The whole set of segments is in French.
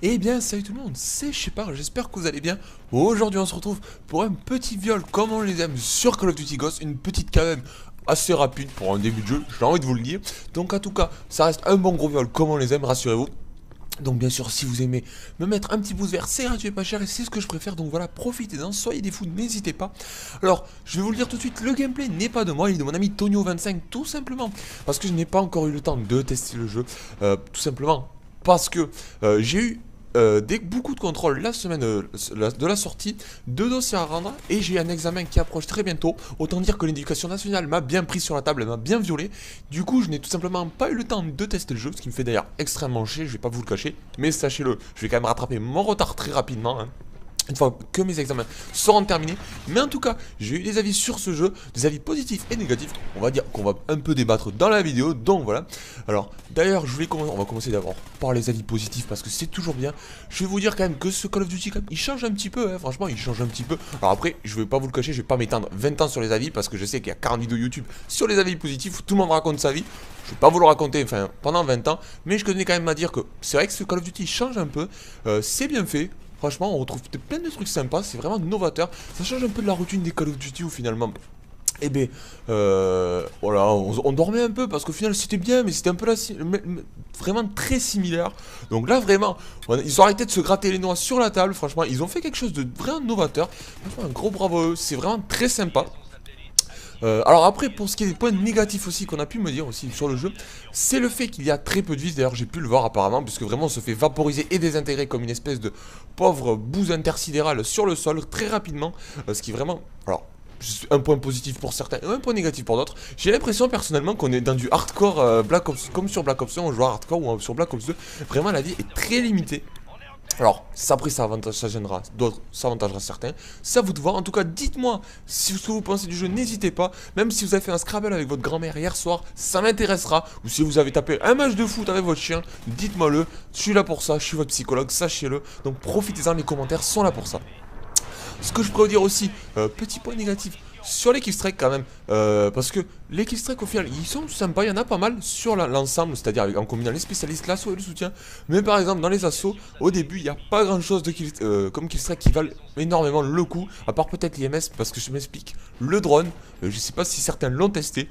Eh bien, salut tout le monde, c'est Shepard, j'espère que vous allez bien. Aujourd'hui, on se retrouve pour un petit viol comme on les aime sur Call of Duty Ghosts, une petite quand même assez rapide pour un début de jeu, j'ai envie de vous le dire. Donc, en tout cas, ça reste un bon gros viol comme on les aime, rassurez-vous. Donc bien sûr, si vous aimez me mettre un petit pouce vert, c'est gratuit et pas cher et c'est ce que je préfère. Donc voilà, profitez-en, soyez des fous, n'hésitez pas. Alors, je vais vous le dire tout de suite, le gameplay n'est pas de moi, il est de mon ami Tonio25, tout simplement. Parce que je n'ai pas encore eu le temps de tester le jeu. Tout simplement parce que j'ai eu beaucoup de contrôles la semaine de la sortie, deux dossiers à rendre et j'ai un examen qui approche très bientôt. Autant dire que l'éducation nationale m'a bien pris sur la table, elle m'a bien violé. Du coup, je n'ai tout simplement pas eu le temps de tester le jeu, ce qui me fait d'ailleurs extrêmement chier, je vais pas vous le cacher. Mais sachez-le, je vais quand même rattraper mon retard très rapidement, hein, une fois que mes examens seront terminés. Mais en tout cas, j'ai eu des avis sur ce jeu, des avis positifs et négatifs. On va dire qu'on va un peu débattre dans la vidéo, donc voilà. Alors, d'ailleurs, on va commencer d'abord par les avis positifs parce que c'est toujours bien. Je vais vous dire quand même que ce Call of Duty, quand même, il change un petit peu, hein, franchement, il change un petit peu. Alors après, je vais pas vous le cacher, je vais pas m'étendre 20 ans sur les avis parce que je sais qu'il y a 40 vidéos YouTube sur les avis positifs où tout le monde raconte sa vie. Je vais pas vous le raconter, enfin, pendant 20 ans, mais je tenais quand même à dire que c'est vrai que ce Call of Duty change un peu, c'est bien fait. Franchement, on retrouve plein de trucs sympas, c'est vraiment novateur. Ça change un peu de la routine des Call of Duty où finalement, eh ben, voilà, on dormait un peu parce qu'au final c'était bien, mais c'était un peu là, vraiment très similaire. Donc là, vraiment, ils ont arrêté de se gratter les noix sur la table. Franchement, ils ont fait quelque chose de vraiment novateur. Franchement, un gros bravo à eux, c'est vraiment très sympa. Alors après, pour ce qui est des points négatifs aussi qu'on a pu me dire aussi sur le jeu, c'est le fait qu'il y a très peu de vis. D'ailleurs, j'ai pu le voir apparemment, puisque vraiment on se fait vaporiser et désintégrer comme une espèce de pauvre bouse intersidérale sur le sol très rapidement. Ce qui est vraiment... Alors, un point positif pour certains et un point négatif pour d'autres. J'ai l'impression personnellement qu'on est dans du hardcore Black Ops, comme sur Black Ops 1, on joue à hardcore ou sur Black Ops 2. Vraiment, la vie est très limitée. Alors, ça après ça avantage, ça gênera, d'autres, ça avantagera certains. C'est à vous de voir. En tout cas, dites-moi si ce que vous pensez du jeu, n'hésitez pas. Même si vous avez fait un Scrabble avec votre grand-mère hier soir, ça m'intéressera. Ou si vous avez tapé un match de foot avec votre chien, dites-moi le. Je suis là pour ça, je suis votre psychologue, sachez-le. Donc profitez-en, les commentaires sont là pour ça. Ce que je pourrais vous dire aussi, petit point négatif, sur les killstrikes quand même, parce que les killstrikes au final, ils sont sympas, il y en a pas mal sur l'ensemble, c'est-à-dire en combinant les spécialistes, l'assaut et le soutien. Mais par exemple, dans les assauts, au début, il n'y a pas grand-chose de comme killstrike qui valent énormément le coup, à part peut-être l'IMS, parce que je m'explique, le drone, je sais pas si certains l'ont testé,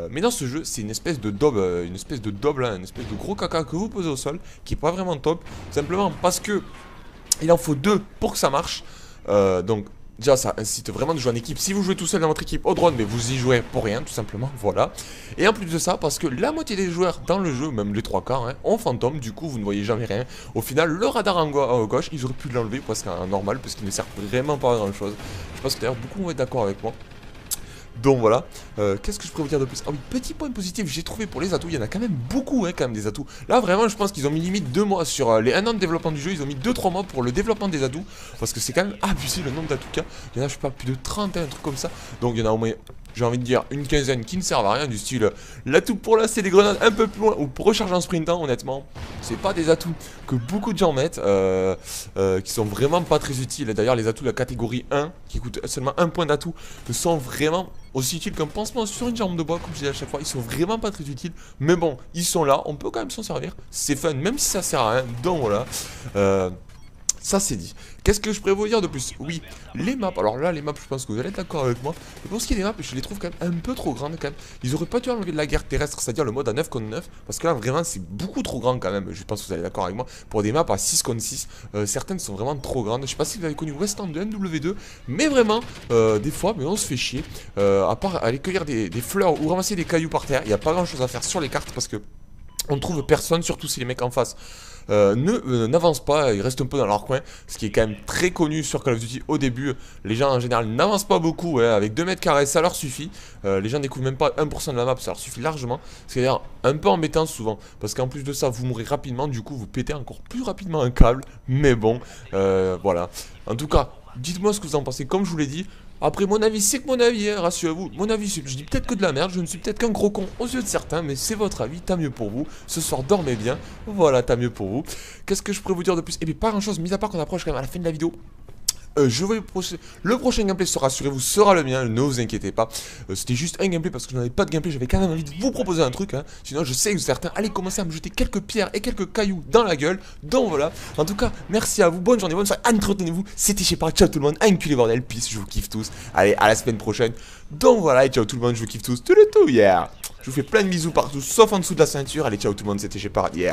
mais dans ce jeu, c'est une espèce de daube, une espèce de gros caca que vous posez au sol, qui est pas vraiment top, simplement parce que il en faut deux pour que ça marche. Donc déjà ça incite vraiment de jouer en équipe. Si vous jouez tout seul dans votre équipe au drone, mais vous y jouez pour rien tout simplement, voilà. Et en plus de ça, parce que la moitié des joueurs dans le jeu, même les trois quarts, hein, ont fantôme, du coup vous ne voyez jamais rien. Au final, le radar en gauche, ils auraient pu l'enlever presque en normal, parce qu'il ne sert vraiment pas à grand chose. Je pense que d'ailleurs beaucoup vont être d'accord avec moi. Donc voilà, qu'est-ce que je pourrais vous dire de plus? Ah oui, petit point positif, j'ai trouvé pour les atouts, il y en a quand même beaucoup, hein, quand même des atouts. Là vraiment, je pense qu'ils ont mis limite 2 mois sur les 1 an de développement du jeu, ils ont mis 2-3 mois pour le développement des atouts. Parce que c'est quand même abusé le nombre d'atouts qu'il y a. Il y en a, je sais pas, plus de 30, un truc comme ça. Donc il y en a au moins, j'ai envie de dire, une quinzaine qui ne servent à rien, du style l'atout pour lancer des grenades un peu plus loin ou pour recharger en sprintant, honnêtement. C'est pas des atouts que beaucoup de gens mettent, qui sont vraiment pas très utiles. D'ailleurs, les atouts de la catégorie 1, qui coûtent seulement un point d'atout, sont vraiment aussi utiles qu'un pansement sur une jambe de bois, comme je dis à chaque fois. Ils sont vraiment pas très utiles, mais bon, ils sont là, on peut quand même s'en servir. C'est fun, même si ça sert à rien. Donc voilà. Ça c'est dit. Qu'est-ce que je pourrais vous dire de plus? Oui, les maps. Alors là, les maps, je pense que vous allez être d'accord avec moi. Mais pour ce qui est des maps, je les trouve quand même un peu trop grandes quand même. Ils auraient pas dû enlever de la guerre terrestre, c'est-à-dire le mode à 9 contre 9. Parce que là, vraiment, c'est beaucoup trop grand quand même. Je pense que vous allez être d'accord avec moi. Pour des maps à 6 contre 6, certaines sont vraiment trop grandes. Je sais pas si vous avez connu Westland de MW2, mais vraiment, des fois, mais on se fait chier. À part aller cueillir des fleurs ou ramasser des cailloux par terre, il n'y a pas grand-chose à faire sur les cartes parce que on ne trouve personne, surtout si les mecs en face n'avancent pas, ils restent un peu dans leur coin, ce qui est quand même très connu sur Call of Duty au début. Les gens en général n'avancent pas beaucoup, ouais, avec 2 mètres carrés ça leur suffit. Les gens découvrent même pas 1% de la map, ça leur suffit largement. C'est d'ailleurs un peu embêtant souvent, parce qu'en plus de ça vous mourrez rapidement, du coup vous pétez encore plus rapidement un câble, mais bon, voilà. En tout cas, dites-moi ce que vous en pensez, comme je vous l'ai dit. Après, mon avis, c'est que mon avis, hein, rassurez-vous. Mon avis, je dis peut-être que de la merde, je ne suis peut-être qu'un gros con aux yeux de certains, mais c'est votre avis, tant mieux pour vous. Ce soir, dormez bien. Voilà, tant mieux pour vous. Qu'est-ce que je pourrais vous dire de plus? Eh bien, pas grand-chose, mis à part qu'on approche quand même à la fin de la vidéo. Le prochain gameplay sera, rassurez-vous, sera le mien, ne vous inquiétez pas. C'était juste un gameplay parce que je n'avais pas de gameplay, j'avais quand même envie de vous proposer un truc, hein. Sinon je sais que certains allaient commencer à me jeter quelques pierres et quelques cailloux dans la gueule. Donc voilà, en tout cas, merci à vous, bonne journée, bonne soirée, entretenez-vous, c'était Shepard, ciao tout le monde, enculé bordel, peace, je vous kiffe tous. Allez, à la semaine prochaine. Donc voilà, et ciao tout le monde, je vous kiffe tous, tout, yeah. Je vous fais plein de bisous partout, sauf en dessous de la ceinture. Allez, ciao tout le monde, c'était Shepard, yeah.